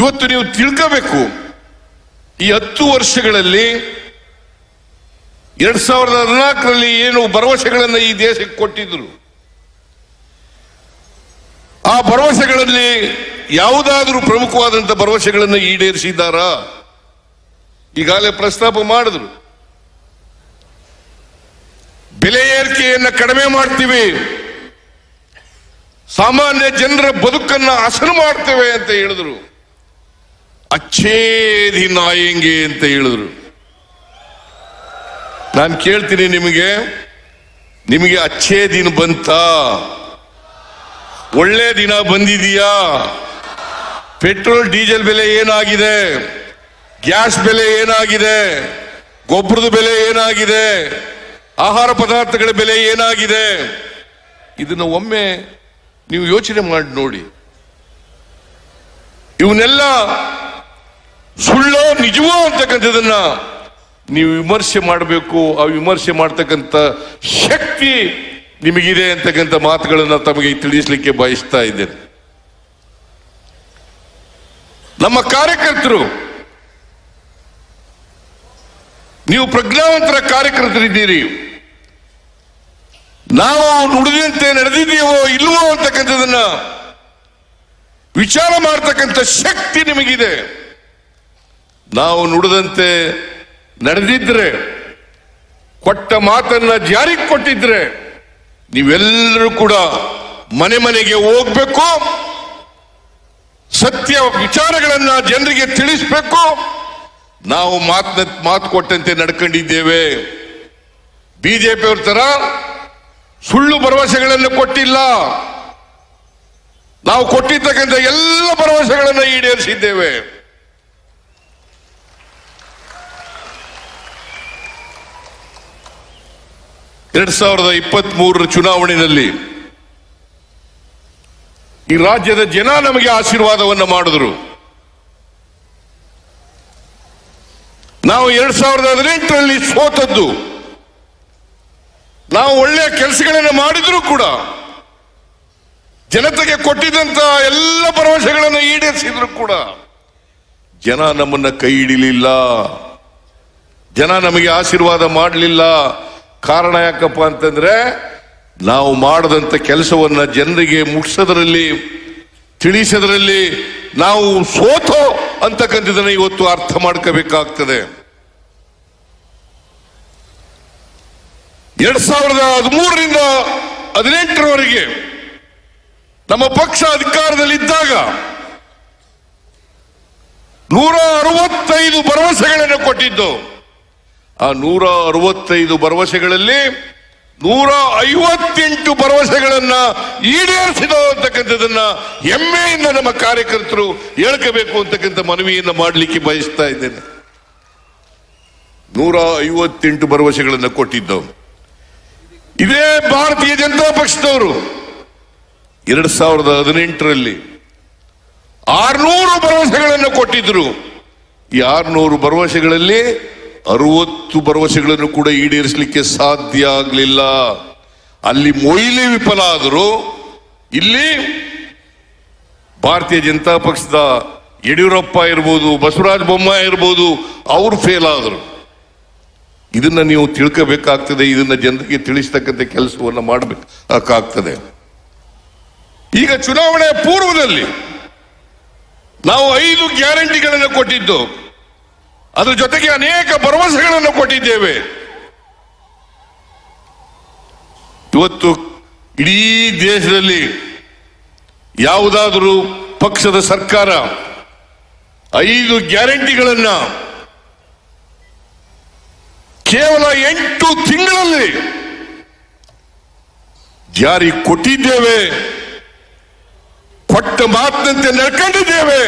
ಇವತ್ತು ನೀವು ತಿಳ್ಕೋಬೇಕು, ಈ 10 ವರ್ಷಗಳಲ್ಲಿ 2014ರಲ್ಲಿ ಏನು ಭರವಸೆಗಳನ್ನು ಈ ದೇಶಕ್ಕೆ ಕೊಟ್ಟಿದ್ರು, ಆ ಭರವಸೆಗಳಲ್ಲಿ ಯಾವುದಾದ್ರೂ ಪ್ರಮುಖವಾದಂಥ ಭರವಸೆಗಳನ್ನು ಈಡೇರಿಸಿದ್ದಾರಾ? ಈಗಾಗಲೇ ಪ್ರಸ್ತಾಪ ಮಾಡಿದ್ರು. ಬೆಲೆ ಏರಿಕೆಯನ್ನು ಕಡಿಮೆ ಮಾಡ್ತೀವಿ, ಸಾಮಾನ್ಯ ಜನರ ಬದುಕನ್ನು ಹಸನು ಮಾಡ್ತೇವೆ ಅಂತ ಹೇಳಿದ್ರು. ಅಚ್ಚೇ ದಿನ ಆಯಂಗೆ ಅಂತ ಹೇಳಿದ್ರು. ನಾನು ಕೇಳ್ತೀನಿ, ನಿಮಗೆ ಅಚ್ಚೇ ದಿನ ಬಂತ? ಒಳ್ಳೆ ದಿನ ಬಂದಿದೆಯಾ? ಪೆಟ್ರೋಲ್ ಡೀಸೆಲ್ ಬೆಲೆ ಏನಾಗಿದೆ? ಗ್ಯಾಸ್ ಬೆಲೆ ಏನಾಗಿದೆ? ಗೊಬ್ಬರದ ಬೆಲೆ ಏನಾಗಿದೆ? ಆಹಾರ ಪದಾರ್ಥಗಳ ಬೆಲೆ ಏನಾಗಿದೆ? ಇದನ್ನು ಒಮ್ಮೆ ನೀವು ಯೋಚನೆ ಮಾಡಿ ನೋಡಿ. ಇವನ್ನೆಲ್ಲ ಸುಳ್ಳೋ ನಿಜವೋ ಅಂತಕ್ಕಂಥದನ್ನ ನೀವು ವಿಮರ್ಶೆ ಮಾಡಬೇಕು. ಆ ವಿಮರ್ಶೆ ಮಾಡ್ತಕ್ಕಂಥ ಶಕ್ತಿ ನಿಮಗಿದೆ ಅಂತಕ್ಕಂಥ ಮಾತುಗಳನ್ನು ತಮಗೆ ತಿಳಿಸಲಿಕ್ಕೆ ಬಯಸ್ತಾ ಇದ್ದೇನೆ. ನಮ್ಮ ಕಾರ್ಯಕರ್ತರು, ನೀವು ಪ್ರಜ್ಞಾವಂತರ ಕಾರ್ಯಕರ್ತರಿದ್ದೀರಿ. ನಾವು ನುಡಿದಂತೆ ನಡೆದಿದೆಯೋ ಇಲ್ವೋ ಅಂತಕ್ಕಂಥದನ್ನ ವಿಚಾರ ಮಾಡತಕ್ಕಂಥ ಶಕ್ತಿ ನಿಮಗಿದೆ. ನಾವು ನುಡಿದಂತೆ ನಡೆದಿದ್ರೆ, ಕೊಟ್ಟ ಮಾತನ್ನ ಜಾರಿಗೆ ಕೊಟ್ಟಿದ್ರೆ, ನೀವೆಲ್ಲರೂ ಕೂಡ ಮನೆ ಮನೆಗೆ ಹೋಗ್ಬೇಕು, ಸತ್ಯ ವಿಚಾರಗಳನ್ನ ಜನರಿಗೆ ತಿಳಿಸಬೇಕು. ನಾವು ಮಾತು ಕೊಟ್ಟಂತೆ ನಡ್ಕೊಂಡಿದ್ದೇವೆ. ಬಿಜೆಪಿಯವ್ರ ತರ ಸುಳ್ಳು ಭರವಸೆಗಳನ್ನು ಕೊಟ್ಟಿಲ್ಲ. ನಾವು ಕೊಟ್ಟಿರ್ತಕ್ಕಂಥ ಎಲ್ಲ ಭರವಸೆಗಳನ್ನು ಈಡೇರಿಸಿದ್ದೇವೆ. ಎರಡ್ 2023 ಚುನಾವಣೆಯಲ್ಲಿ ಈ ರಾಜ್ಯದ ಜನ ನಮಗೆ ಆಶೀರ್ವಾದವನ್ನು ಮಾಡಿದ್ರು. ನಾವು 2018ರಲ್ಲಿ ಸೋತದ್ದು. ನಾವು ಒಳ್ಳೆಯ ಕೆಲಸಗಳನ್ನು ಮಾಡಿದ್ರು ಕೂಡ, ಜನತೆಗೆ ಕೊಟ್ಟಿದ್ದಂತ ಎಲ್ಲ ಭರವಸೆಗಳನ್ನು ಈಡೇರಿಸಿದ್ರು ಕೂಡ ಜನ ನಮ್ಮನ್ನ ಕೈ ಹಿಡಿಲಿಲ್ಲ. ಜನ ನಮಗೆ ಆಶೀರ್ವಾದ ಮಾಡಲಿಲ್ಲ. ಕಾರಣ ಯಾಕಪ್ಪ ಅಂತಂದ್ರೆ, ನಾವು ಮಾಡದಂತ ಕೆಲಸವನ್ನ ಜನರಿಗೆ ಮುಟ್ಟಿಸೋದ್ರಲ್ಲಿ, ತಿಳಿಸೋದ್ರಲ್ಲಿ ನಾವು ಸೋತೋ ಅಂತಕ್ಕಂಥದನ್ನ ಇವತ್ತು ಅರ್ಥ ಮಾಡ್ಕೋಬೇಕಾಗ್ತದೆ. 2013ರಿಂದ 2018ರವರೆಗೆ ನಮ್ಮ ಪಕ್ಷ ಅಧಿಕಾರದಲ್ಲಿದ್ದಾಗ 165 ಭರವಸೆಗಳನ್ನು ಕೊಟ್ಟಿದ್ದು. ಆ 165 ಭರವಸೆಗಳಲ್ಲಿ 158 ಭರವಸೆಗಳನ್ನ ಈಡೇರಿಸಿದ ಅಂತಕ್ಕಂಥದನ್ನ ಹೆಮ್ಮೆಯಿಂದ ನಮ್ಮ ಕಾರ್ಯಕರ್ತರು ಹೇಳ್ಕೋಬೇಕು ಅಂತಕ್ಕಂಥ ಮನವಿಯನ್ನು ಮಾಡಲಿಕ್ಕೆ ಬಯಸ್ತಾ ಇದ್ದೇನೆ. 158 ಭರವಸೆಗಳನ್ನು ಕೊಟ್ಟಿದ್ದು. ಇದೇ ಭಾರತೀಯ ಜನತಾ ಪಕ್ಷದವರು 2018ರಲ್ಲಿ 600 ಭರವಸೆಗಳನ್ನು ಕೊಟ್ಟಿದ್ರು. ಈ 600 ಭರವಸೆಗಳಲ್ಲಿ 60 ಭರವಸೆಗಳನ್ನು ಕೂಡ ಈಡೇರಿಸಲಿಕ್ಕೆ ಸಾಧ್ಯ ಆಗಲಿಲ್ಲ. ಅಲ್ಲಿ ಮೊಯ್ಲಿ ವಿಫಲ ಆದರು. ಇಲ್ಲಿ ಭಾರತೀಯ ಜನತಾ ಪಕ್ಷದ ಯಡಿಯೂರಪ್ಪ ಇರ್ಬೋದು, ಬಸವರಾಜ ಬೊಮ್ಮಾಯಿ ಇರ್ಬೋದು, ಅವರು ಫೇಲ್ ಆದರು. ಇದನ್ನ ನೀವು ತಿಳ್ಕೋಬೇಕಾಗ್ತದೆ. ಇದನ್ನ ಜನರಿಗೆ ತಿಳಿಸ್ತಕ್ಕಂಥ ಕೆಲಸವನ್ನು ಮಾಡಬೇಕಾಗ್ತದೆ. ಈಗ ಚುನಾವಣೆ ಪೂರ್ವದಲ್ಲಿ ನಾವು 5 ಗ್ಯಾರಂಟಿಗಳನ್ನು ಕೊಟ್ಟಿದ್ದು, ಅದರ ಜೊತೆಗೆ ಅನೇಕ ಭರವಸೆಗಳನ್ನು ಕೊಟ್ಟಿದ್ದೇವೆ. ಇವತ್ತು ಇಡೀ ದೇಶದಲ್ಲಿ ಯಾವುದಾದರೂ ಪಕ್ಷದ ಸರ್ಕಾರ 5 ಗ್ಯಾರಂಟಿಗಳನ್ನ ಕೇವಲ 8 ತಿಂಗಳಲ್ಲಿ ಜಾರಿ ಕೊಟ್ಟಿದ್ದೇವೆ. ಕೊಟ್ಟ ಮಾತಿನಂತೆ ನಡ್ಕೊಂಡಿದ್ದೇವೆ.